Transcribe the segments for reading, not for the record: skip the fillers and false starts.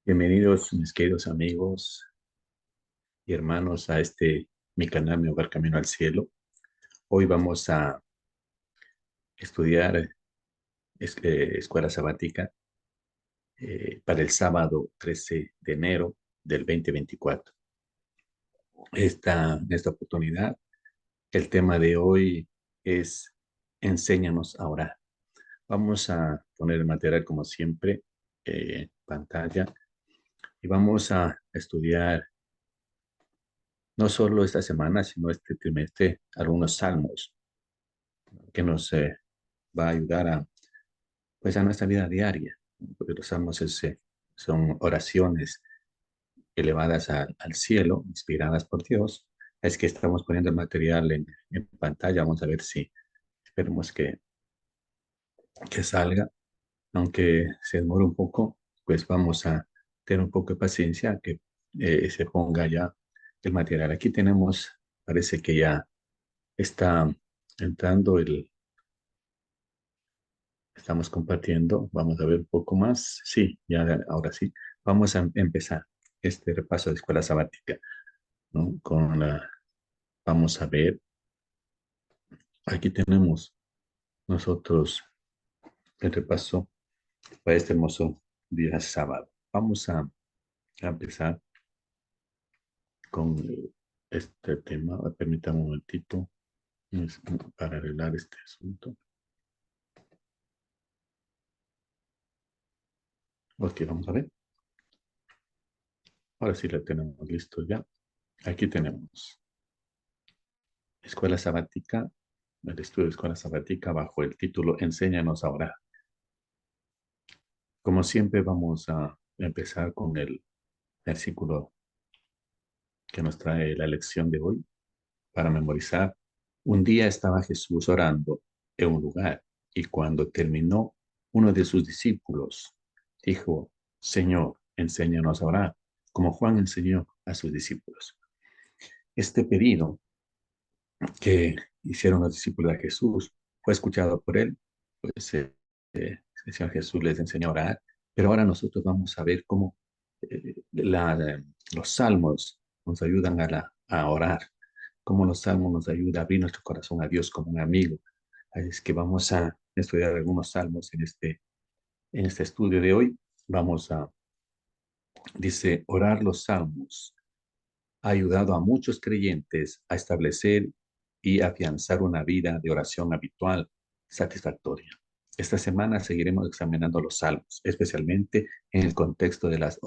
Bienvenidos, mis queridos amigos y hermanos, a mi canal, Mi Hogar Camino al Cielo. Hoy vamos a estudiar escuela sabática para el sábado 13 de enero del 2024. En esta oportunidad, el tema de hoy es Enséñanos a orar. Vamos a poner el material como siempre, pantalla, y vamos a estudiar no solo esta semana, sino este trimestre, algunos salmos que nos va a ayudar pues, a nuestra vida diaria, ¿no? Porque los salmos son oraciones elevadas al cielo, inspiradas por Dios. Es que estamos poniendo el material en pantalla, vamos a ver si esperemos que salga, aunque se demore un poco, pues vamos a tener un poco de paciencia que se ponga ya el material. Aquí tenemos, parece que ya está entrando estamos compartiendo. Vamos a ver un poco más. Sí, ya ahora sí. Vamos a empezar este repaso de escuela sabática, ¿no? Vamos a ver, aquí tenemos nosotros el repaso para este hermoso día sábado. Vamos a empezar con este tema. Permítame un momentito es- para arreglar este asunto. Ok, vamos a ver. Ahora sí la tenemos listo ya. Aquí tenemos escuela sabática, el estudio de escuela sabática bajo el título Enséñanos a orar. Como siempre, vamos a empezar con el versículo que nos trae la lección de hoy para memorizar. Un día estaba Jesús orando en un lugar y cuando terminó, uno de sus discípulos dijo, Señor, enséñanos a orar, como Juan enseñó a sus discípulos. Este pedido que hicieron los discípulos de Jesús fue escuchado por él, pues el Señor Jesús les enseñó a orar, pero ahora nosotros vamos a ver cómo los salmos nos ayudan a orar, cómo los salmos nos ayudan a abrir nuestro corazón a Dios como un amigo. Así es que vamos a estudiar algunos salmos en este estudio de hoy. Dice, orar los salmos ha ayudado a muchos creyentes a establecer y afianzar una vida de oración habitual satisfactoria. Esta semana seguiremos examinando los salmos, especialmente en el contexto de las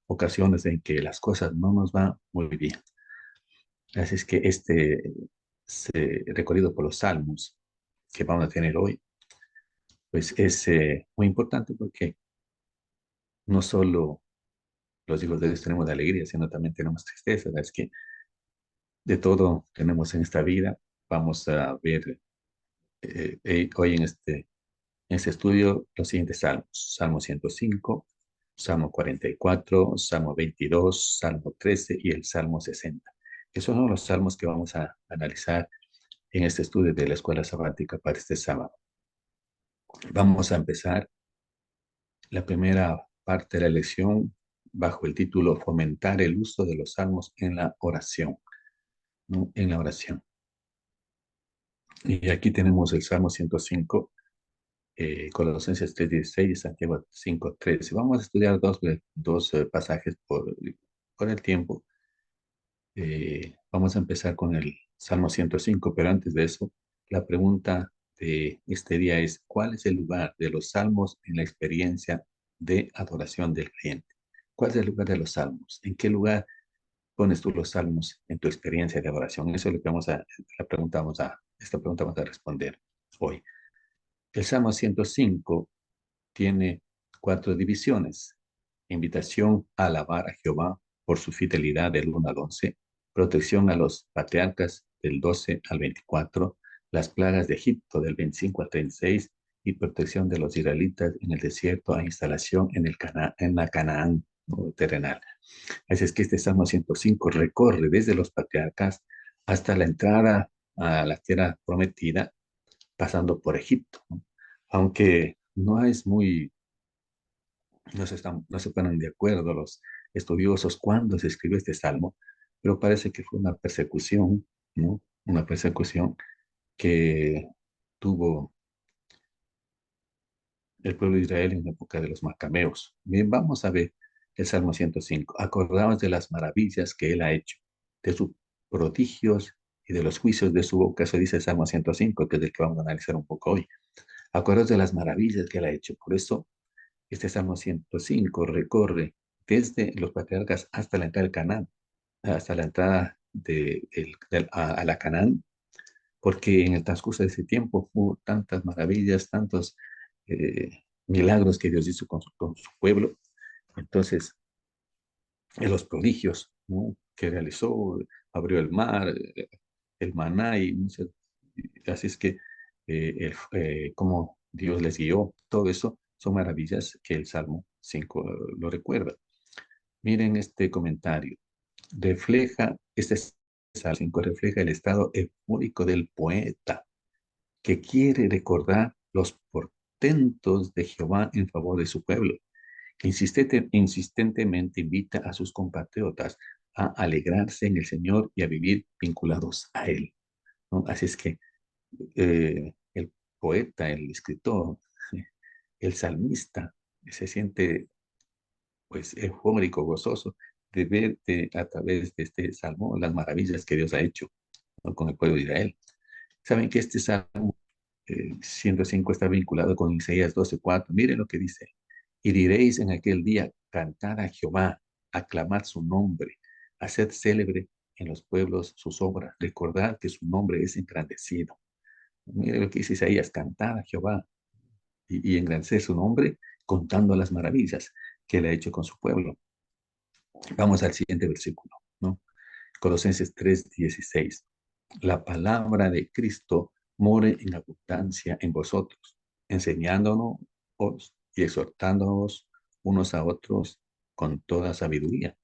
ocasiones en que las cosas no nos van muy bien. Así es que recorrido por los salmos que vamos a tener hoy, pues es muy importante porque no solo los hijos de Dios tenemos alegría, sino también tenemos tristeza. Es que de todo tenemos en esta vida. Vamos a ver hoy en este estudio los siguientes salmos. Salmo 105, Salmo 44, Salmo 22, Salmo 13 y el Salmo 60. Esos son los salmos que vamos a analizar en este estudio de la escuela sabática para este sábado. Vamos a empezar la primera parte de la lección bajo el título Fomentar el uso de los salmos en la oración, ¿no? En la oración. Y aquí tenemos el Salmo 105, Colosenses 3:16 y Santiago 5:13. Vamos a estudiar dos pasajes por el tiempo. Vamos a empezar con el Salmo 105, pero antes de eso, la pregunta de este día es, ¿cuál es el lugar de los salmos en la experiencia de adoración del creyente? ¿Cuál es el lugar de los salmos? ¿En qué lugar pones tú los salmos en tu experiencia de adoración? Eso es lo que esta pregunta vamos a responder hoy. El Salmo 105 tiene cuatro divisiones. Invitación a alabar a Jehová por su fidelidad del 1 al 11, protección a los patriarcas del 12 al 24, las plagas de Egipto del 25 al 36 y protección de los israelitas en el desierto a instalación en la Canaán, ¿no?, terrenal. Así es que este Salmo 105 recorre desde los patriarcas hasta la entrada a la tierra prometida, pasando por Egipto, ¿no? Aunque no es muy no se ponen de acuerdo los estudiosos cuándo se escribió este salmo, pero parece que fue una persecución, ¿no? Una persecución que tuvo el pueblo de Israel en la época de los macabeos. Bien, vamos a ver el Salmo 105. Acordaos de las maravillas que él ha hecho, de sus prodigios y de los juicios de su boca. Eso dice el Salmo 105, que es el que vamos a analizar un poco hoy. Acordaos de las maravillas que él ha hecho. Por eso, este Salmo 105 recorre desde los patriarcas hasta la entrada del Canaán, hasta la entrada a la Canaán, porque en el transcurso de ese tiempo hubo tantas maravillas, tantos milagros que Dios hizo con su pueblo. Entonces, los prodigios, ¿no?, que realizó, abrió el mar, el maná y muchas, así es que cómo Dios les guió, todo eso son maravillas que el Salmo 5 lo recuerda. Miren este comentario. Este Salmo 5 refleja el estado eufórico del poeta, que quiere recordar los portentos de Jehová en favor de su pueblo, que insistentemente invita a sus compatriotas a alegrarse en el Señor y a vivir vinculados a Él, ¿no? Así es que el poeta, el escritor, el salmista se siente pues eufórico, gozoso de ver a través de este salmo las maravillas que Dios ha hecho, ¿no?, con el pueblo de Israel. Saben que este salmo 105 está vinculado con Isaías 12:4. Miren lo que dice. Y diréis en aquel día, cantad a Jehová, aclamad su nombre, haced célebre en los pueblos sus obras, recordad que su nombre es engrandecido. Miren lo que dice Isaías, cantad a Jehová y engrandecer su nombre contando las maravillas que él ha hecho con su pueblo. Vamos al siguiente versículo, ¿no? Colosenses 3:16. La palabra de Cristo more en abundancia en vosotros, enseñándonos y exhortándonos unos a otros con toda sabiduría.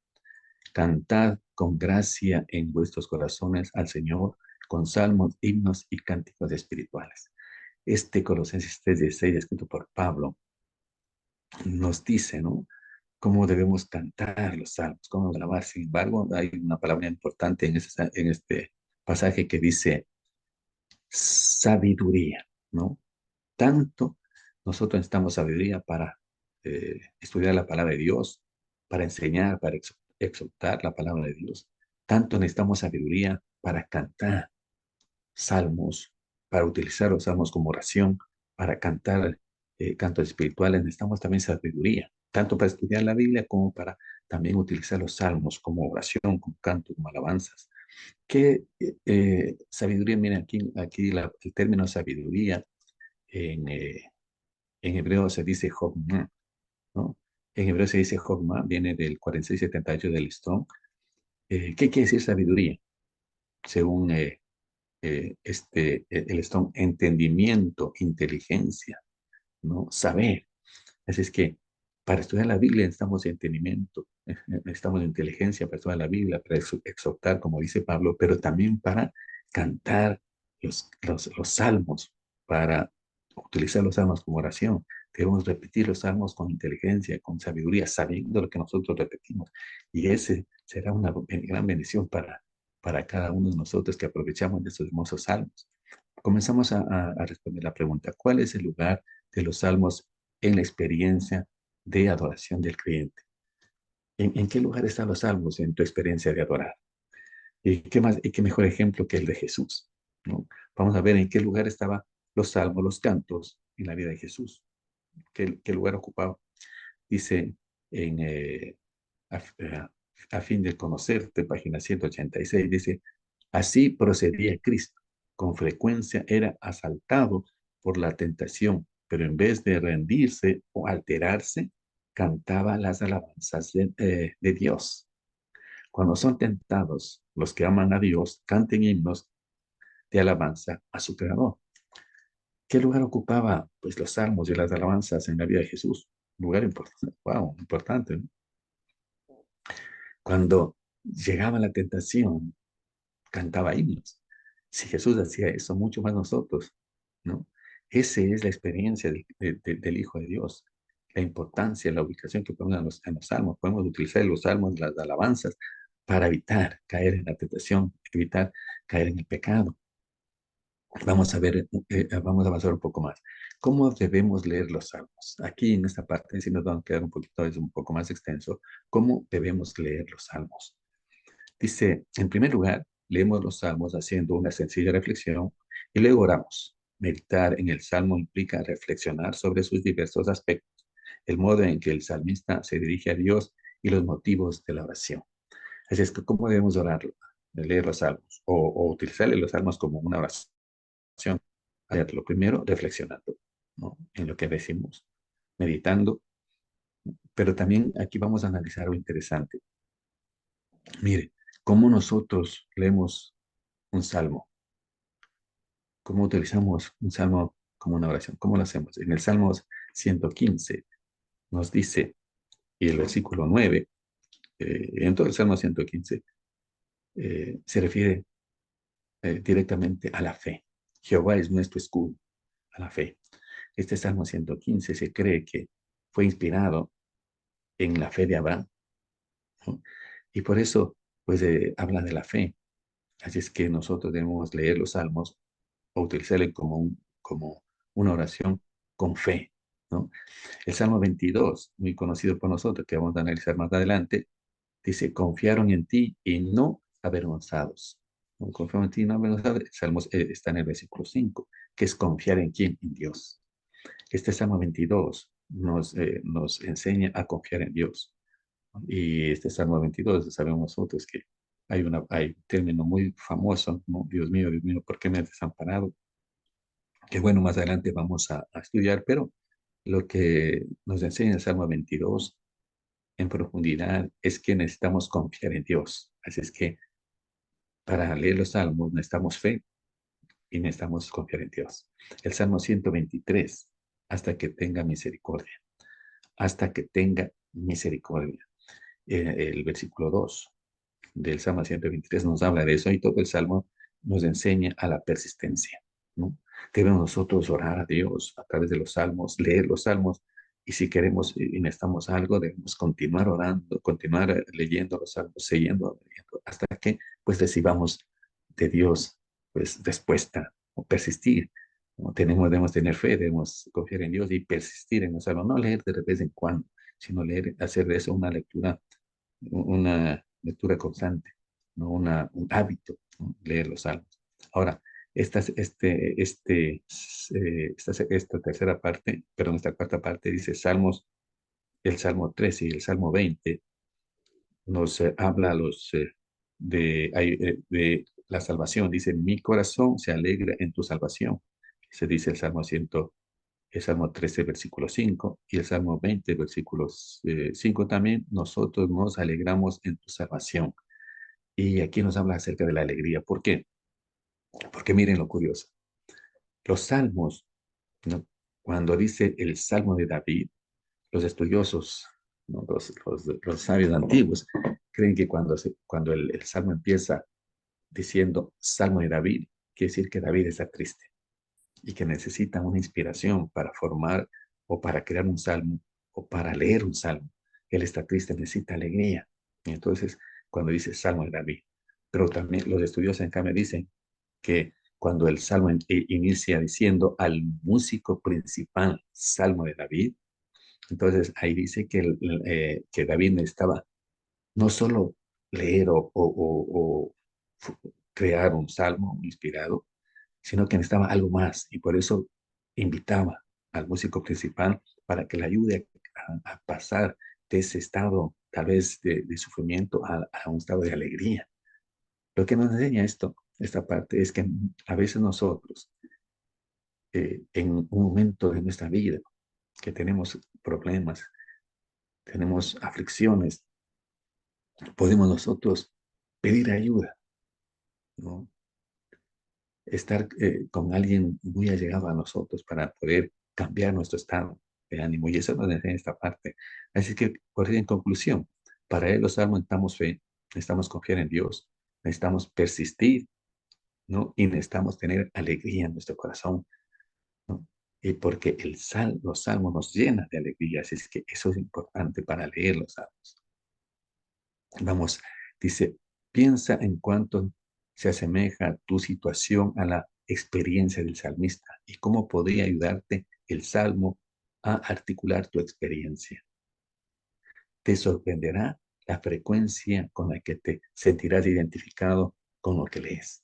Cantad con gracia en vuestros corazones al Señor con salmos, himnos y cánticos espirituales. Este Colosenses 3:16, escrito por Pablo, nos dice, ¿no?, cómo debemos cantar los salmos, cómo alabar. Sin embargo, hay una palabra importante en este pasaje que dice sabiduría, ¿no? Tanto nosotros necesitamos sabiduría para estudiar la palabra de Dios, para enseñar, para exaltar la palabra de Dios. Tanto necesitamos sabiduría para cantar salmos, para utilizar los salmos como oración, para cantar cantos espirituales. Necesitamos también sabiduría, tanto para estudiar la Biblia como para también utilizar los salmos como oración, como canto, como alabanzas. ¿Qué sabiduría? Miren, aquí el término sabiduría en, en hebreo se dice Jochma, ¿no? En hebreo se dice Jochma, viene del 4678 del Strong. ¿Qué quiere decir sabiduría? Según el Strong, entendimiento, inteligencia, ¿no? Saber. Así es que para estudiar la Biblia necesitamos entendimiento, necesitamos inteligencia para estudiar la Biblia, para exhortar, como dice Pablo, pero también para cantar los salmos, para utilizar los salmos como oración. Debemos repetir los salmos con inteligencia, con sabiduría, sabiendo lo que nosotros repetimos. Y ese será una gran bendición para cada uno de nosotros que aprovechamos de estos hermosos salmos. Comenzamos a responder la pregunta, ¿cuál es el lugar de los salmos en la experiencia de adoración del creyente? ¿En qué lugar están los salmos en tu experiencia de adorar? ¿Y qué más, y qué mejor ejemplo que el de Jesús, ¿no? Vamos a ver en qué lugar estaban los salmos, los cantos en la vida de Jesús. ¿Qué lugar ocupaba? Dice en a, a fin de conocerte, página 186, dice, así procedía Cristo. Con frecuencia era asaltado por la tentación, pero en vez de rendirse o alterarse, cantaba las alabanzas de Dios. Cuando son tentados, los que aman a Dios canten himnos de alabanza a su Creador. ¿Qué lugar ocupaba pues los salmos y las alabanzas en la vida de Jesús? Un lugar importante, wow, importante, ¿no? Cuando llegaba la tentación, cantaba himnos. Si Jesús hacía eso, mucho más nosotros, ¿no? Esa es la experiencia del Hijo de Dios. la importancia, la ubicación que pongan en los salmos. Podemos utilizar los salmos, las alabanzas, para evitar caer en la tentación, evitar caer en el pecado. Vamos a ver, vamos a avanzar un poco más. ¿Cómo debemos leer los salmos? Aquí en esta parte, si nos van a quedar un poquito, es un poco más extenso. ¿Cómo debemos leer los salmos? Dice, en primer lugar, leemos los salmos haciendo una sencilla reflexión y luego oramos. Meditar en el salmo implica reflexionar sobre sus diversos aspectos, el modo en que el salmista se dirige a Dios y los motivos de la oración. Así es que, ¿cómo debemos orar, leer los salmos o utilizar los salmos como una oración? Hacerlo primero reflexionando, ¿no? En lo que decimos, meditando, pero también aquí vamos a analizar lo interesante. Mire, cómo nosotros leemos un salmo, cómo utilizamos un salmo como una oración, cómo lo hacemos. En el Salmo 115 nos dice, y el versículo 9, en todo el Salmo 115, se refiere directamente a la fe. Jehová es nuestro escudo, a la fe. Este Salmo 115 se cree que fue inspirado en la fe de Abraham, ¿no? Y por eso, pues, habla de la fe. Así es que nosotros debemos leer los salmos o utilizarle como una oración con fe, ¿no? El Salmo 22, muy conocido por nosotros, que vamos a analizar más adelante, dice, confiaron en ti y no avergonzados. ¿No? Confiaron en ti y no avergonzados. El Salmo está en el versículo 5, que es confiar en quién, en Dios. Este Salmo 22 nos enseña a confiar en Dios. Y este Salmo 22, sabemos nosotros que hay un término muy famoso, ¿no? Dios mío, ¿por qué me has desamparado? Que bueno, más adelante vamos a estudiar, pero lo que nos enseña el Salmo 22 en profundidad es que necesitamos confiar en Dios. Así es que para leer los salmos necesitamos fe y necesitamos confiar en Dios. El Salmo 123, hasta que tenga misericordia, hasta que tenga misericordia. El versículo 2 del Salmo 123 nos habla de eso y todo el Salmo nos enseña a la persistencia, ¿no? Debemos nosotros orar a Dios a través de los salmos, leer los salmos y si queremos y necesitamos algo, debemos continuar orando, continuar leyendo los salmos, siguiendo leyendo, hasta que pues recibamos de Dios pues respuesta o persistir. ¿No? Debemos tener fe, debemos confiar en Dios y persistir en los salmos, no leer de vez en cuando, sino leer, hacer de eso una lectura constante, ¿no? Un hábito, ¿no? Leer los salmos. Ahora, esta tercera parte, perdón, esta cuarta parte dice Salmos, el Salmo 13 y el Salmo 20 nos habla de la salvación. Dice, mi corazón se alegra en tu salvación. Se dice el Salmo 13, versículo 5, y el Salmo 20, versículo 5 también, nosotros nos alegramos en tu salvación. Y aquí nos habla acerca de la alegría. ¿Por qué? Porque miren lo curioso. Los salmos, ¿no? Cuando dice el Salmo de David, los estudiosos, ¿no? Los sabios antiguos, creen que cuando el Salmo empieza diciendo Salmo de David, quiere decir que David está triste y que necesita una inspiración para formar o para crear un salmo o para leer un salmo. Él está triste, necesita alegría. Y entonces, cuando dice Salmo de David, pero también los estudiosos en cambio dicen que cuando el salmo inicia diciendo al músico principal, Salmo de David, entonces ahí dice que David necesitaba no solo leer o crear un salmo inspirado, sino que necesitaba algo más y por eso invitaba al músico principal para que le ayude a pasar de ese estado tal vez de sufrimiento a un estado de alegría. Lo que nos enseña esta parte, es que a veces nosotros, en un momento de nuestra vida, que tenemos problemas, tenemos aflicciones, podemos nosotros pedir ayuda, ¿no? Estar con alguien muy allegado a nosotros para poder cambiar nuestro estado de ánimo. Y eso nos enseña esta parte. Así que, por en conclusión, para él los salmos necesitamos fe, necesitamos confiar en Dios, necesitamos persistir, ¿no? Y necesitamos tener alegría en nuestro corazón, ¿no? y porque los salmos nos llenan de alegría, así es que eso es importante para leer los salmos. Vamos, dice, piensa en cuánto se asemeja tu situación a la experiencia del salmista y cómo podría ayudarte el salmo a articular tu experiencia. Te sorprenderá la frecuencia con la que te sentirás identificado con lo que lees.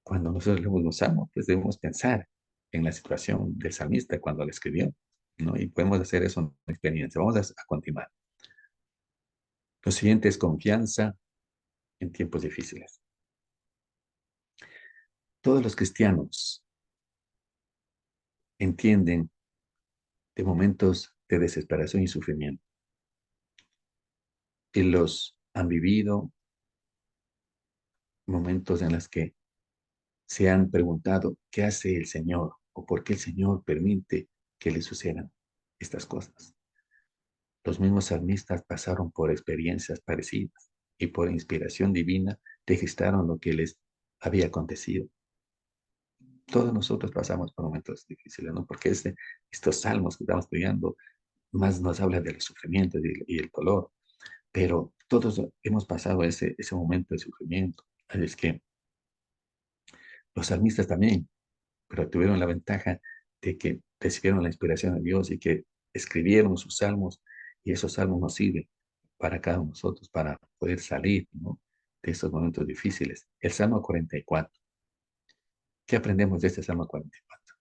Cuando nosotros leemos los salmos, pues debemos pensar en la situación del salmista cuando lo escribió, ¿no? Y podemos hacer eso en una experiencia. Vamos a continuar. Lo siguiente es confianza en tiempos difíciles. Todos los cristianos entienden de momentos de desesperación y sufrimiento y los han vivido, momentos en los que se han preguntado qué hace el Señor o por qué el Señor permite que le sucedan estas cosas. Los mismos salmistas pasaron por experiencias parecidas y por inspiración divina registraron lo que les había acontecido. Todos nosotros pasamos por momentos difíciles, ¿no? Porque estos salmos que estamos estudiando más nos habla del sufrimiento y el dolor, pero todos hemos pasado ese momento de sufrimiento. Así es que los salmistas también, pero tuvieron la ventaja de que recibieron la inspiración de Dios y que escribieron sus salmos y esos salmos nos sirven para cada uno de nosotros, para poder salir, ¿no?, de estos momentos difíciles. El Salmo 44. ¿Qué aprendemos de este Salmo 44?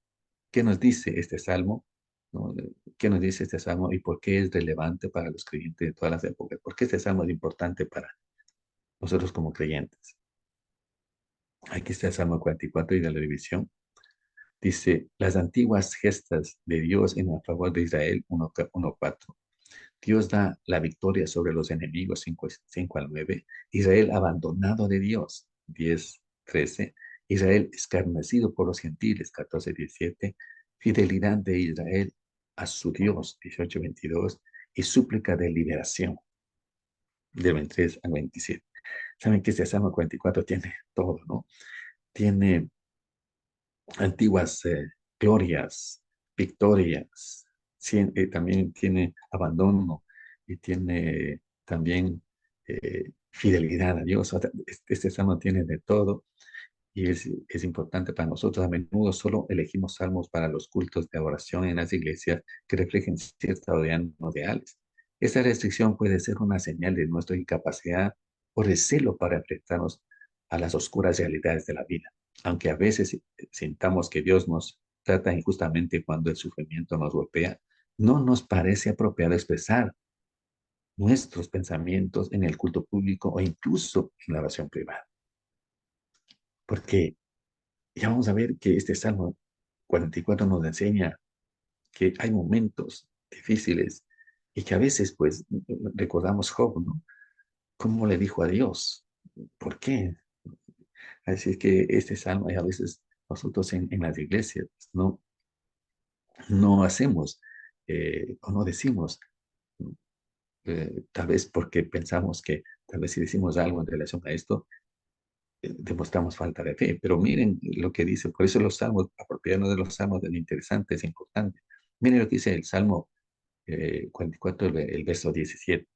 ¿Qué nos dice este Salmo? ¿No? ¿Qué nos dice este Salmo y por qué es relevante para los creyentes de todas las épocas? ¿Por qué este Salmo es importante para nosotros como creyentes? Aquí está el Salmo 44 y de la división. Dice, las antiguas gestas de Dios en a favor de Israel, 1:4. Dios da la victoria sobre los enemigos, 5 al 9. Israel abandonado de Dios, 10:13. Israel escarnecido por los gentiles, 14:17. Fidelidad de Israel a su Dios, 18:22. Y súplica de liberación, de 23 al 27. Saben que este Salmo 44 tiene todo, ¿no? Tiene antiguas glorias, victorias, también tiene abandono y tiene también fidelidad a Dios. O sea, este salmo tiene de todo y es importante para nosotros. A menudo solo elegimos salmos para los cultos de oración en las iglesias que reflejen cierta no ideales. Esta restricción puede ser una señal de nuestra incapacidad o recelo para enfrentarnos a las oscuras realidades de la vida. Aunque a veces sintamos que Dios nos trata injustamente cuando el sufrimiento nos golpea, no nos parece apropiado expresar nuestros pensamientos en el culto público o incluso en la oración privada. Porque ya vamos a ver que este Salmo 44 nos enseña que hay momentos difíciles y que a veces, pues, recordamos Job, ¿no? ¿Cómo le dijo a Dios? ¿Por qué? Así que este salmo, y a veces nosotros en las iglesias no hacemos o no decimos, tal vez porque pensamos que tal vez si decimos algo en relación a esto, demostramos falta de fe. Pero miren lo que dice, por eso los salmos, apropiarnos de los salmos es interesante, es importante. Miren lo que dice el Salmo 44, el verso 17.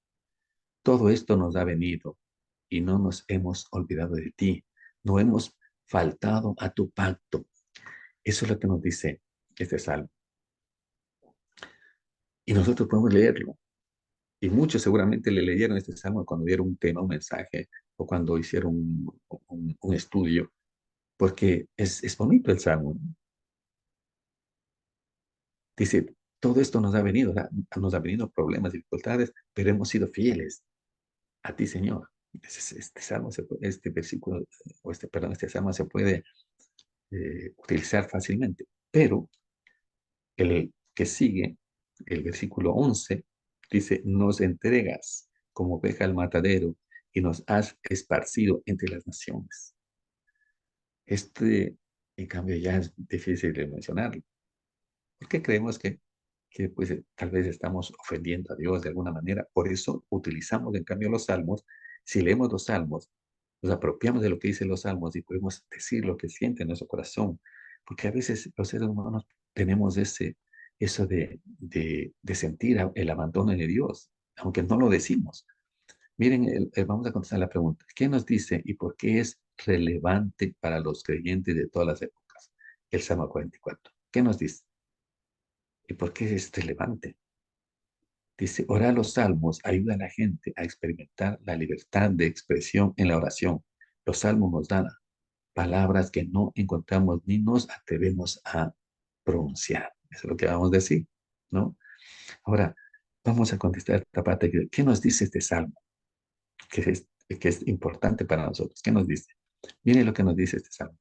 Todo esto nos ha venido y no nos hemos olvidado de ti, no hemos faltado a tu pacto. Eso es lo que nos dice este salmo. Y nosotros podemos leerlo. Y muchos seguramente le leyeron este salmo cuando dieron un tema, un mensaje, o cuando hicieron un estudio, porque es bonito el salmo, ¿no? Dice, todo esto nos ha venido, nos ha venido problemas, dificultades, pero hemos sido fieles a ti, Señor. Este salmo, este versículo, perdón, este salmo se puede utilizar fácilmente. Pero el que sigue, el versículo 11, dice, nos entregas como oveja al matadero y nos has esparcido entre las naciones. En cambio, ya es difícil de mencionarlo, porque creemos que pues, tal vez estamos ofendiendo a Dios de alguna manera. Por eso utilizamos, en cambio, los salmos. Si leemos los salmos, nos apropiamos de lo que dicen los salmos y podemos decir lo que siente en nuestro corazón. porque a veces los seres humanos tenemos eso de sentir el abandono de Dios, aunque no lo decimos. Miren, vamos a contestar la pregunta. ¿Qué nos dice y por qué es relevante para los creyentes de todas las épocas el Salmo 44? ¿Qué nos dice? ¿Y por qué es relevante? Dice, orar los salmos ayuda a la gente a experimentar la libertad de expresión en la oración. Los salmos nos dan palabras que no encontramos ni nos atrevemos a pronunciar. Eso es lo que vamos a decir, ¿no? Ahora, vamos a contestar esta parte. ¿Qué nos dice este salmo? Que es importante para nosotros. ¿Qué nos dice? Miren lo que nos dice este salmo,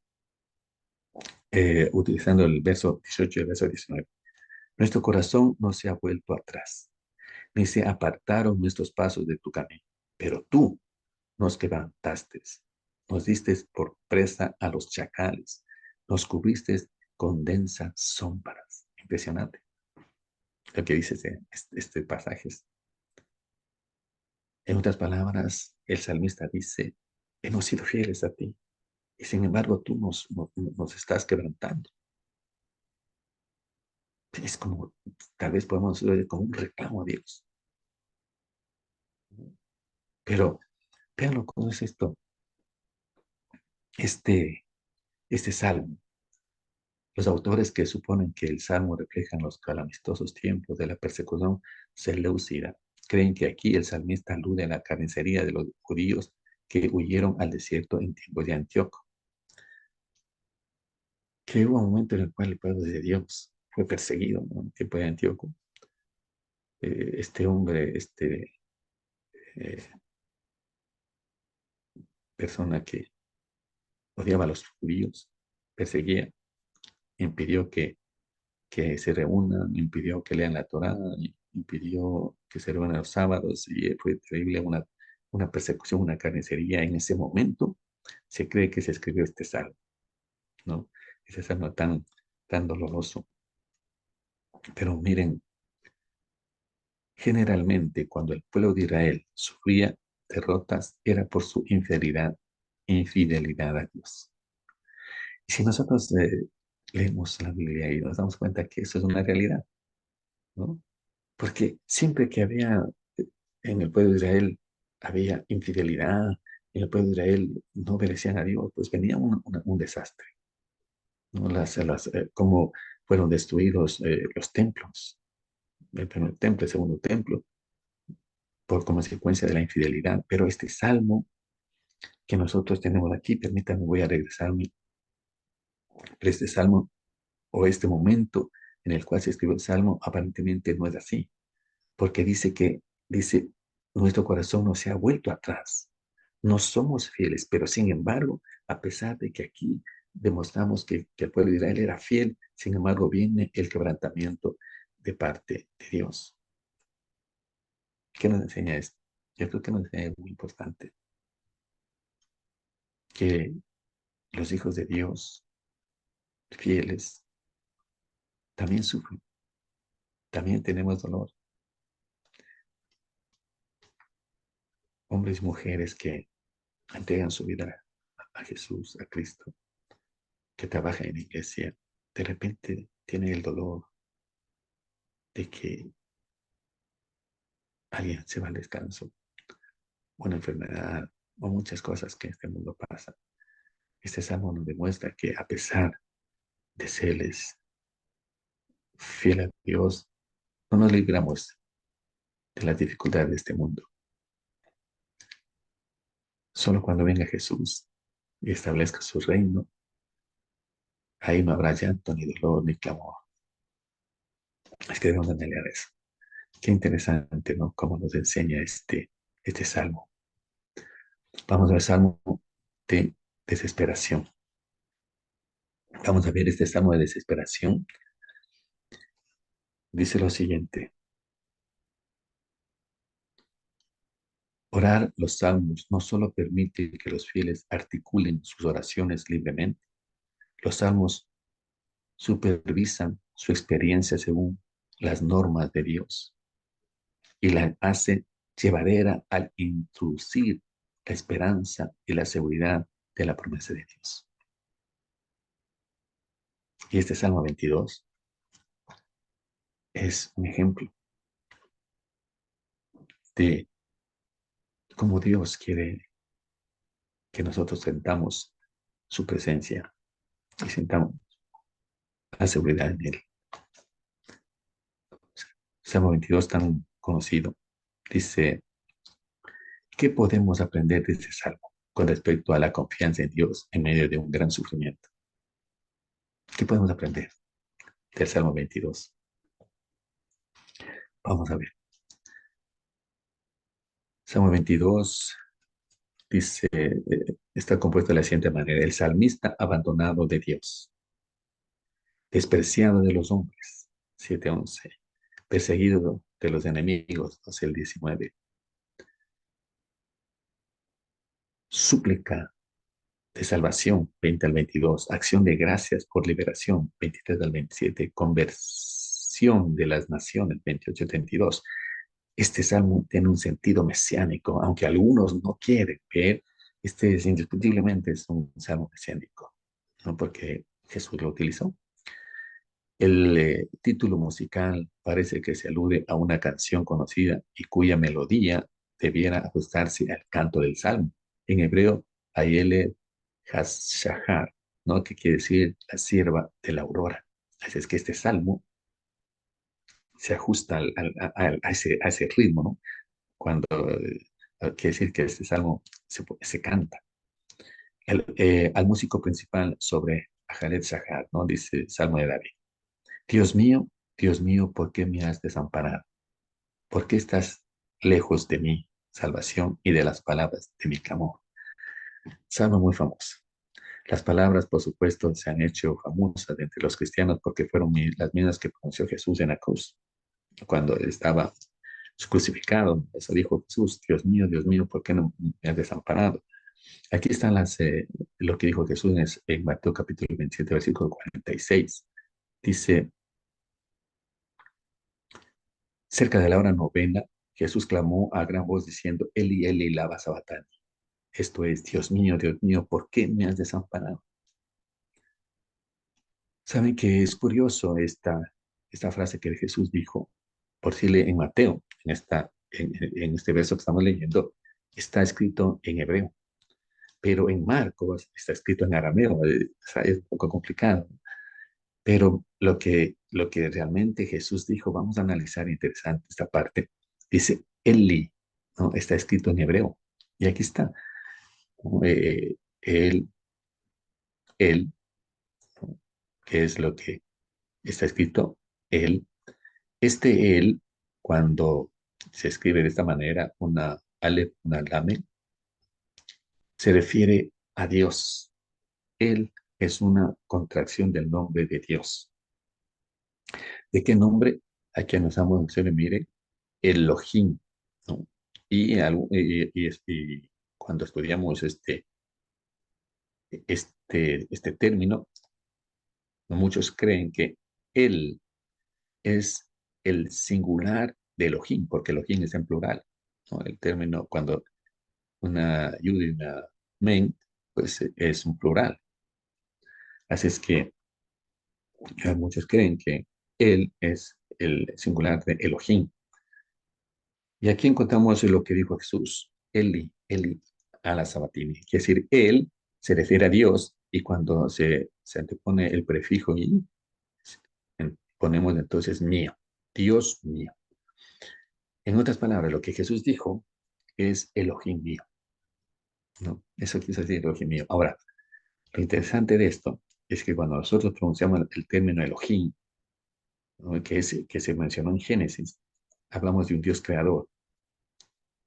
utilizando el verso 18 y el verso 19. Nuestro corazón no se ha vuelto atrás, ni se apartaron nuestros pasos de tu camino, pero tú nos quebrantaste, nos diste por presa a los chacales, nos cubriste con densas sombras. Impresionante lo que dice este pasaje. En otras palabras, el salmista dice, hemos sido fieles a ti y sin embargo tú nos estás quebrantando. Es como, tal vez podemos ver como un reclamo a Dios. Pero vean cómo es esto, este, este salmo. Los autores que suponen que el salmo refleja los calamitosos tiempos de la persecución seleucida creen que aquí el salmista alude a la carnicería de los judíos que huyeron al desierto en tiempos de Antíoco, que hubo un momento en el cual el pueblo de Dios fue perseguido, ¿no? En tiempo de Antíoco. Este hombre, eh, persona que odiaba a los judíos, perseguía, impidió que se reúnan, impidió que lean la Torá, impidió que se reúnan los sábados y fue terrible una persecución, una carnicería. En ese momento se cree que se escribió este salmo, ¿no? Ese salmo tan doloroso. Pero miren, generalmente cuando el pueblo de Israel sufría derrotas era por su infidelidad a Dios. Y si nosotros leemos la Biblia y nos damos cuenta que eso es una realidad, ¿no? Porque siempre que había en el pueblo de Israel había infidelidad, en el pueblo de Israel no obedecían a Dios, pues venía un desastre, ¿no? Cómo fueron destruidos los templos, el primer templo, el segundo templo, por consecuencia de la infidelidad. Pero este salmo que nosotros tenemos aquí, permítanme, voy a regresarme, pero este salmo o este momento en el cual se escribió el salmo aparentemente no es así, porque dice, nuestro corazón no se ha vuelto atrás. No somos fieles, pero sin embargo, a pesar de que aquí demostramos que el pueblo de Israel era fiel, sin embargo viene el quebrantamiento de parte de Dios. ¿Qué nos enseña esto? Yo creo que nos enseña algo muy importante, que los hijos de Dios, fieles, también sufren, también tenemos dolor. Hombres y mujeres que entregan su vida a Jesús, a Cristo, que trabaja en la iglesia, de repente tiene el dolor de que alguien se va al descanso, una enfermedad o muchas cosas que en este mundo pasan. Este salmo nos demuestra que a pesar de serles fiel a Dios, no nos libramos de las dificultades de este mundo. Solo cuando venga Jesús y establezca su reino, ahí no habrá llanto, ni dolor, ni clamor. Es que debemos anhelar eso. Qué interesante, ¿no? Cómo nos enseña este salmo. Vamos al salmo de desesperación. Vamos a ver este salmo de desesperación. Dice lo siguiente: orar los salmos no solo permite que los fieles articulen sus oraciones libremente, los salmos supervisan su experiencia según las normas de Dios y la hace llevadera al introducir la esperanza y la seguridad de la promesa de Dios. Y este Salmo 22 es un ejemplo de cómo Dios quiere que nosotros sentamos su presencia y sentamos la seguridad en Él. Salmo 22 tan conocido. Dice, ¿qué podemos aprender de este salmo con respecto a la confianza en Dios en medio de un gran sufrimiento? ¿Qué podemos aprender del Salmo 22? Vamos a ver. Salmo 22 dice, está compuesto de la siguiente manera, el salmista abandonado de Dios, despreciado de los hombres, 7:11, perseguido de los enemigos, 12 el 19, súplica de salvación, 20 al 22, acción de gracias por liberación, 23 al 27, conversión de las naciones, 28 al 32. Este salmo tiene un sentido mesiánico, aunque algunos no quieren ver, este es indiscutiblemente es un salmo mesiánico, ¿no? Porque Jesús lo utilizó. El título musical parece que se alude a una canción conocida y cuya melodía debiera ajustarse al canto del salmo. En hebreo, Ayele Hashahar, ¿no? Que quiere decir la sierva de la aurora. Así es que este salmo se ajusta a ese ritmo, ¿no? Cuando quiere decir que este salmo se canta. Al músico principal sobre Ajalet Shahar, ¿no? Dice Salmo de David. Dios mío, ¿por qué me has desamparado? ¿Por qué estás lejos de mi salvación y de las palabras de mi clamor? Salmo muy famoso. Las palabras, por supuesto, se han hecho famosas entre los cristianos porque fueron las mismas que pronunció Jesús en la cruz, cuando estaba crucificado. Eso dijo Jesús, Dios mío, ¿por qué no me has desamparado? Aquí están lo que dijo Jesús en Mateo capítulo 27, versículo 46. Dice, cerca de la hora novena, Jesús clamó a gran voz diciendo, Eli, Eli, lama sabactani. Esto es, Dios mío, ¿por qué me has desamparado? Saben que es curioso esta frase que Jesús dijo, por si en Mateo, en este verso que estamos leyendo, está escrito en hebreo, pero en Marcos está escrito en arameo, o sea, es un poco complicado. Pero lo que realmente Jesús dijo, vamos a analizar interesante esta parte, dice Eli, ¿no? Está escrito en hebreo, y aquí está, ¿no? Él, él, ¿no? ¿Qué es lo que está escrito? Él. Este él, cuando se escribe de esta manera, una alef, una lamen, se refiere a Dios. Él es una contracción del nombre de Dios. ¿De qué nombre? Aquí analizamos, se le mire, Elohim, ¿no? Y cuando estudiamos este término, muchos creen que él es el singular de Elohim, porque Elohim es en plural, ¿no? El término, cuando una yud y una men, pues es un plural. Así es que muchos creen que él es el singular de Elohim. Y aquí encontramos lo que dijo Jesús, Eli, Eli, a la Sabatini. Es decir, él se refiere a Dios y cuando se antepone el prefijo y ponemos entonces mío, Dios mío. En otras palabras, lo que Jesús dijo es Elohim mío, ¿no? Eso quiere decir Elohim mío. Ahora, lo interesante de esto es que cuando nosotros pronunciamos el término Elohim, ¿no? Que se mencionó en Génesis, hablamos de un Dios creador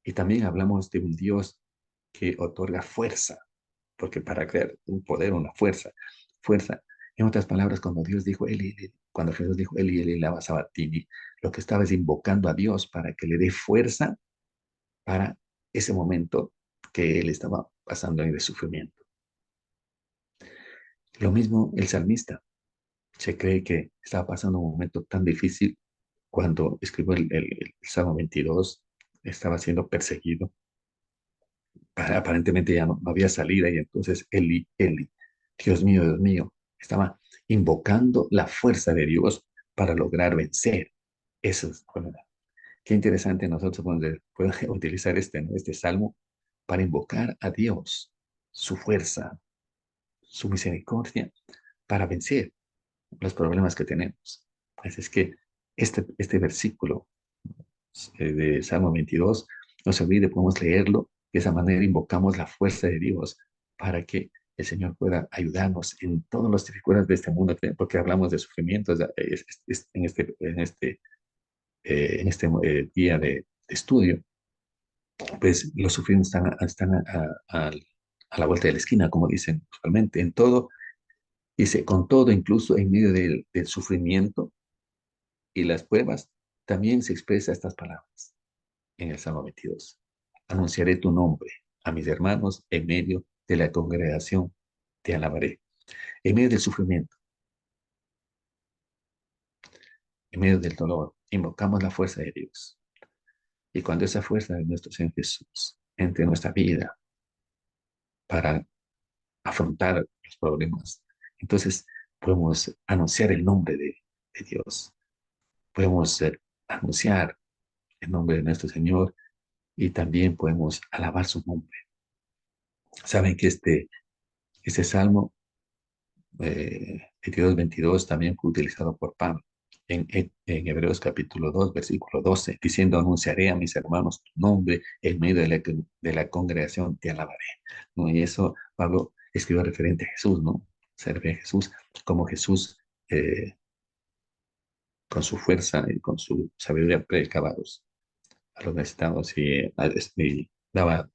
y también hablamos de un Dios que otorga fuerza, porque para crear un poder, una fuerza. En otras palabras, cuando Dios dijo, cuando Jesús dijo, Eli, lama sabactani, lo que estaba es invocando a Dios para que le dé fuerza para ese momento que él estaba pasando en el sufrimiento. Lo mismo el salmista. Se cree que estaba pasando un momento tan difícil cuando escribió el Salmo 22, estaba siendo perseguido. Aparentemente ya no había salida y entonces Eli, Eli, Dios mío, Estaba invocando la fuerza de Dios para lograr vencer. Eso es, bueno, qué interesante nosotros podemos utilizar ¿no? Este salmo para invocar a Dios, su fuerza, su misericordia, para vencer los problemas que tenemos. Así es que este versículo de Salmo 22, no se olvide, podemos leerlo. De esa manera invocamos la fuerza de Dios para que el Señor pueda ayudarnos en todas las dificultades de este mundo, porque hablamos de sufrimientos en este día de estudio. Pues los sufrimientos están a la vuelta de la esquina, como dicen usualmente, en todo, dice, con todo, incluso en medio del sufrimiento y las pruebas, también se expresa estas palabras en el Salmo 22. Anunciaré tu nombre a mis hermanos en medio de la congregación, te alabaré. En medio del sufrimiento, en medio del dolor, invocamos la fuerza de Dios. Y cuando esa fuerza de nuestro Señor Jesús entre en nuestra vida para afrontar los problemas, entonces podemos anunciar el nombre de Dios. Podemos anunciar el nombre de nuestro Señor y también podemos alabar su nombre. Saben que este salmo 22 también fue utilizado por Pablo en Hebreos capítulo 2, versículo 12, diciendo, anunciaré a mis hermanos tu nombre en medio de la congregación, te alabaré. ¿No? Y eso Pablo escribió referente a Jesús, ¿no? Se refiere a Jesús, como Jesús con su fuerza y con su sabiduría predicaba a los necesitados y daba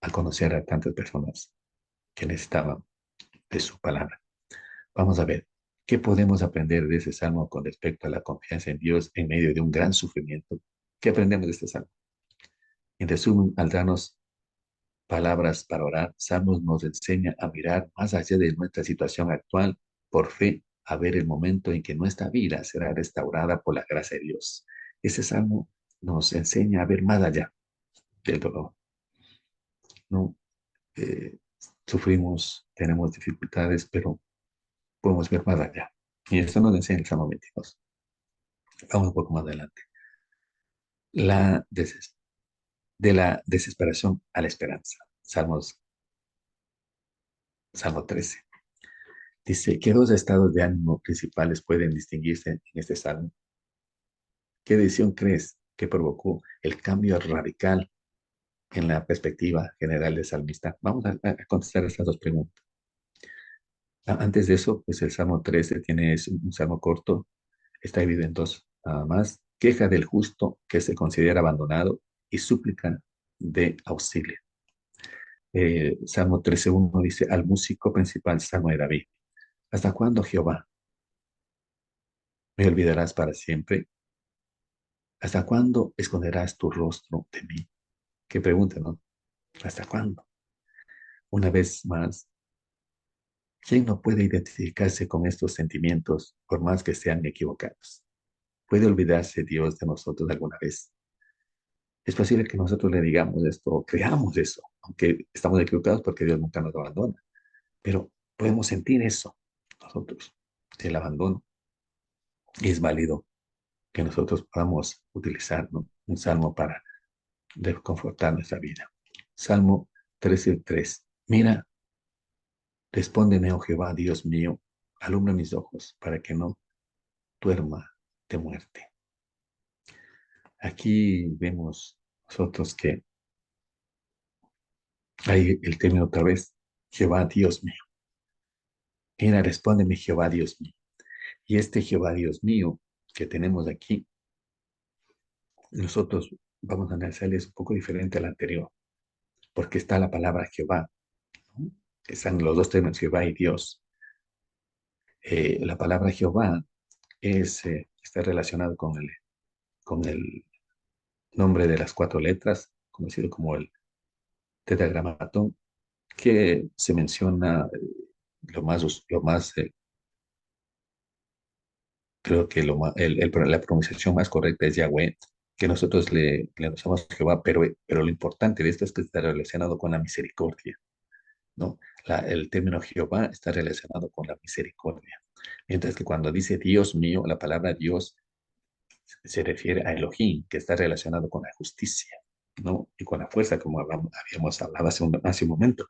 a conocer a tantas personas que necesitaban de su palabra. Vamos a ver, ¿qué podemos aprender de ese salmo con respecto a la confianza en Dios en medio de un gran sufrimiento? ¿Qué aprendemos de este salmo? En resumen, al darnos palabras para orar, Salmos nos enseña a mirar más allá de nuestra situación actual, por fe, a ver el momento en que nuestra vida será restaurada por la gracia de Dios. Ese salmo nos enseña a ver más allá del dolor. ¿No? Eh, Sufrimos, tenemos dificultades, pero podemos ver más allá. Y esto nos enseña el Salmo 22. Vamos un poco más adelante. La de la desesperación a la esperanza. Salmo 13. Dice, ¿qué dos estados de ánimo principales pueden distinguirse en este salmo? ¿Qué decisión crees que provocó el cambio radical en la perspectiva general del salmista? Vamos a contestar estas dos preguntas. Antes de eso, pues el Salmo 13 es un salmo corto, está dividido en dos nada más. Queja del justo que se considera abandonado y súplica de auxilio. Salmo 13:1 dice, al músico principal, Salmo de David. ¿Hasta cuándo, Jehová? ¿Me olvidarás para siempre? ¿Hasta cuándo esconderás tu rostro de mí? Qué pregunta, ¿no? ¿Hasta cuándo? Una vez más, ¿quién no puede identificarse con estos sentimientos por más que sean equivocados? ¿Puede olvidarse Dios de nosotros alguna vez? Es posible que nosotros le digamos esto o creamos eso, aunque estamos equivocados porque Dios nunca nos abandona. Pero podemos sentir eso nosotros, el abandono. Y es válido que nosotros podamos utilizar, ¿no? Un salmo para reconfortar nuestra vida. Salmo 13:3. Mira, respóndeme, oh Jehová, Dios mío, alumbra mis ojos para que no duerma de muerte. Aquí vemos nosotros que hay el término otra vez, Jehová, Dios mío. Mira, respóndeme, Jehová, Dios mío. Y este Jehová, Dios mío, que tenemos aquí, nosotros vamos a analizarles un poco diferente al anterior, porque está la palabra Jehová, ¿no? Están los dos términos, Jehová y Dios. La palabra Jehová está relacionado con el nombre de las cuatro letras, conocido como el tetragramatón, que se menciona creo que la pronunciación más correcta es Yahweh, que nosotros le usamos Jehová, pero lo importante de esto es que está relacionado con la misericordia, ¿no? El término Jehová está relacionado con la misericordia. Mientras que cuando dice Dios mío, la palabra Dios se refiere a Elohim, que está relacionado con la justicia, ¿no? Y con la fuerza, como habíamos hablado hace un momento.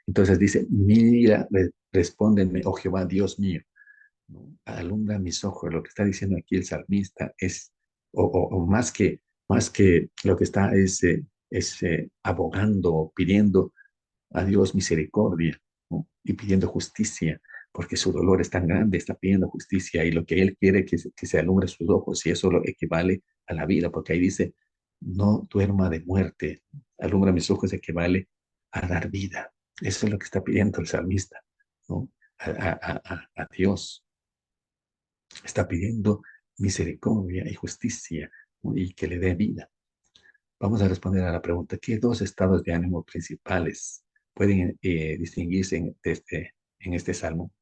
Entonces dice, mira, respóndeme, oh Jehová, Dios mío, ¿no? Alumbra mis ojos. Lo que está diciendo aquí el salmista es, o más que lo que está es abogando, pidiendo a Dios misericordia, ¿no? Y pidiendo justicia, porque su dolor es tan grande, está pidiendo justicia y lo que él quiere es que se alumbre sus ojos y eso lo equivale a la vida, porque ahí dice, no duerma de muerte, alumbra mis ojos equivale a dar vida. Eso es lo que está pidiendo el salmista, ¿no? A Dios. Está pidiendo misericordia y justicia, ¿no? Y que le dé vida. Vamos a responder a la pregunta, ¿qué dos estados de ánimo principales pueden distinguirse en este salmo?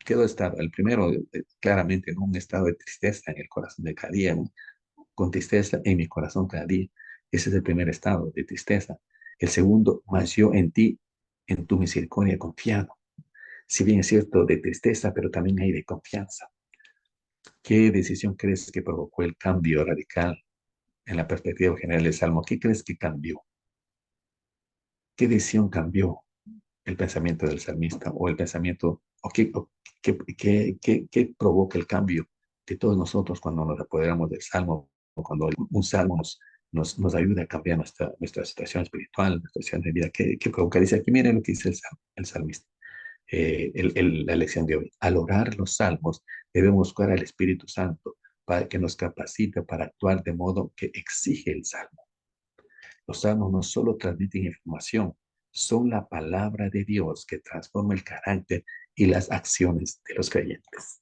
¿Qué dos estados? El primero, claramente, ¿no? Un estado de tristeza en el corazón de cada día, ¿no? Con tristeza en mi corazón cada día. Ese es el primer estado de tristeza. El segundo, mas yo en ti, en tu misericordia confiado. Si bien es cierto de tristeza, pero también hay de confianza. ¿Qué decisión crees que provocó el cambio radical en la perspectiva general del salmo? ¿Qué crees que cambió? ¿Qué decisión cambió el pensamiento del salmista o el pensamiento qué provoca el cambio de todos nosotros cuando nos apoderamos del salmo o cuando un salmo nos ayuda a cambiar nuestra situación espiritual, nuestra situación de vida? ¿Qué provoca? Dice aquí, miren lo que dice el salmista. La lección de hoy. Al orar los salmos, debemos buscar al Espíritu Santo para que nos capacite para actuar de modo que exige el salmo. Los salmos no solo transmiten información, son la palabra de Dios que transforma el carácter y las acciones de los creyentes.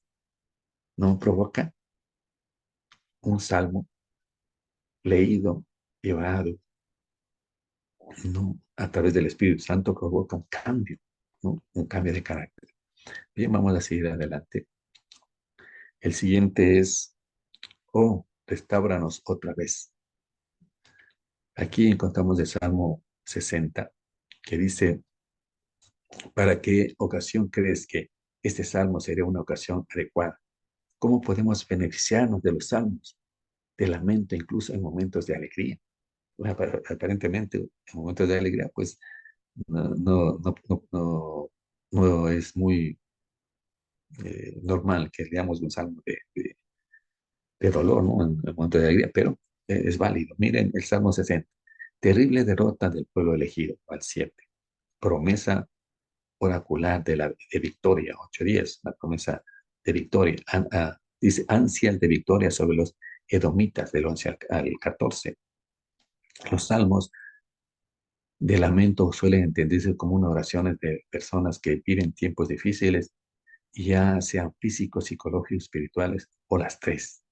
¿No provoca un salmo leído y orado, no, a través del Espíritu Santo provoca un cambio, ¿no? Un cambio de carácter? Bien, vamos a seguir adelante. El siguiente es, oh, restáuranos otra vez. Aquí encontramos el Salmo 60, que dice, ¿para qué ocasión crees que este salmo sería una ocasión adecuada? ¿Cómo podemos beneficiarnos de los salmos? De lamento, incluso en momentos de alegría. Bueno, aparentemente, en momentos de alegría, pues no es muy normal que leamos un salmo de dolor, ¿no? En momentos de alegría, pero es válido. Miren el Salmo 60. Terrible derrota del pueblo elegido, al 7. Promesa oracular de victoria, 8:10, la promesa de victoria. Dice, ansias de victoria sobre los edomitas, del 11 al 14. Los salmos de lamento suelen entenderse como una oración de personas que viven tiempos difíciles, ya sean físicos, psicológicos, espirituales, o las tres.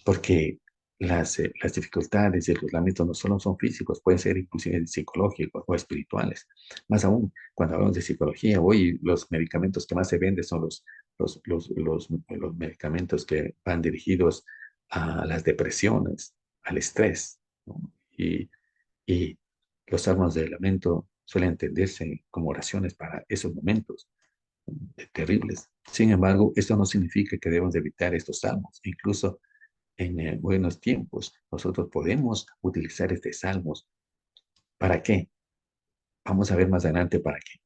Porque las dificultades y los lamentos no solo son físicos, pueden ser inclusive psicológicos o espirituales. Más aún, cuando hablamos de psicología, hoy los medicamentos que más se venden son los medicamentos que van dirigidos a las depresiones, al estrés, ¿no? Y los salmos de lamento suelen entenderse como oraciones para esos momentos terribles. Sin embargo, esto no significa que debemos de evitar estos salmos. Incluso en buenos tiempos, nosotros podemos utilizar este salmos. ¿Para qué? Vamos a ver más adelante para qué.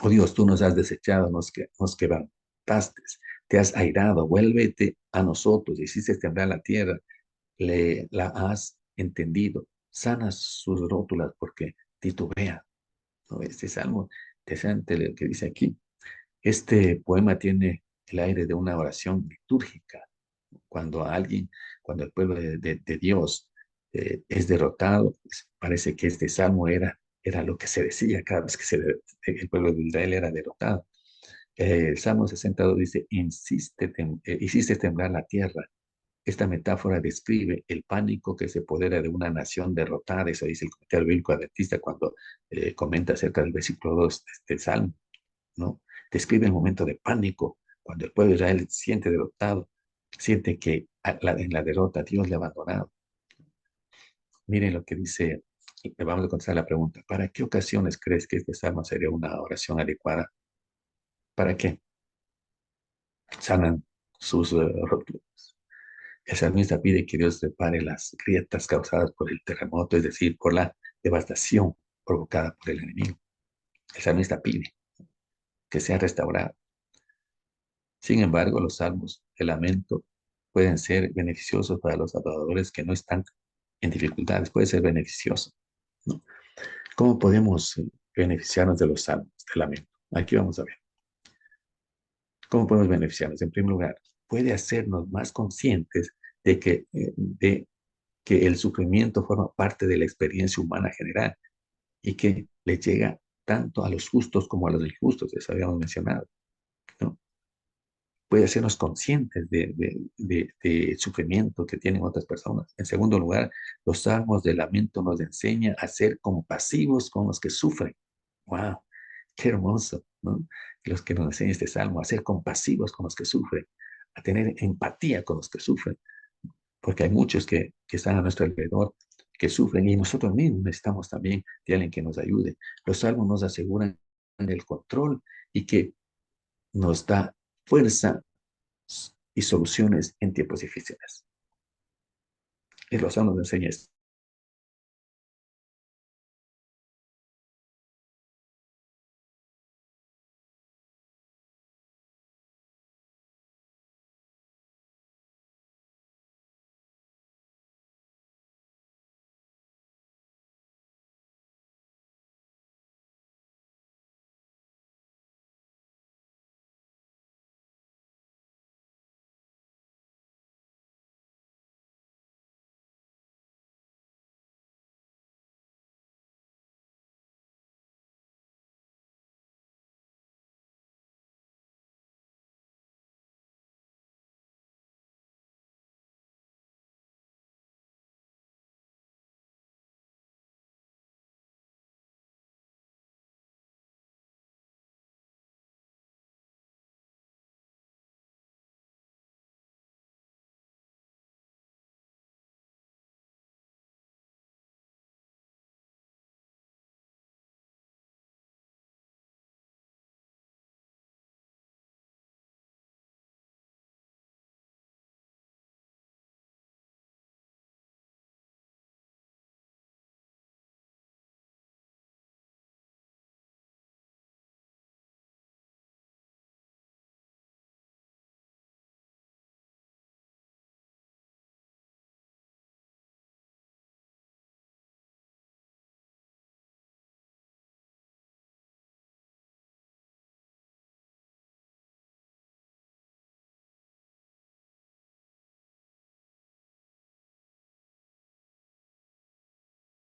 Oh Dios, tú nos has desechado, nos quebrantaste, te has airado, vuélvete a nosotros, hiciste temblar la tierra, la has entendido, sanas sus rótulas porque titubea, ¿no? Este salmo interesante lo que dice aquí. Este poema tiene el aire de una oración litúrgica. Cuando alguien, cuando el pueblo de Dios es derrotado, pues parece que este salmo era lo que se decía cada vez que el pueblo de Israel era derrotado. El Salmo 62 dice, hiciste temblar la tierra. Esta metáfora describe el pánico que se apodera de una nación derrotada. Eso dice el comentario bíblico adventista cuando comenta acerca del versículo 2 del Salmo, ¿no? Describe el momento de pánico, cuando el pueblo de Israel siente derrotado, siente que en la derrota Dios le ha abandonado. Miren lo que dice Le vamos a contestar la pregunta, ¿para qué ocasiones crees que este salmo sería una oración adecuada? ¿Para qué? Sanan sus rótulos. El salmista pide que Dios repare las grietas causadas por el terremoto, es decir, por la devastación provocada por el enemigo. El salmista pide que sea restaurado. Sin embargo, los salmos de lamento pueden ser beneficiosos para los adoradores que no están en dificultades. Puede ser beneficioso, ¿no? ¿Cómo podemos beneficiarnos de los salmos de lamento? Aquí vamos a ver. ¿Cómo podemos beneficiarnos? En primer lugar, puede hacernos más conscientes de que el sufrimiento forma parte de la experiencia humana general y que le llega tanto a los justos como a los injustos, eso habíamos mencionado, ¿no? Puede hacernos conscientes de sufrimiento que tienen otras personas. En segundo lugar, los salmos de lamento nos enseñan a ser compasivos con los que sufren. ¡Wow! ¡Qué hermoso! ¿No? Los que nos enseña este salmo, a ser compasivos con los que sufren, a tener empatía con los que sufren, porque hay muchos que están a nuestro alrededor, que sufren y nosotros mismos necesitamos también de alguien que nos ayude. Los salmos nos aseguran el control y que nos da fuerza y soluciones en tiempos difíciles. Y los salmos nos enseñan esto.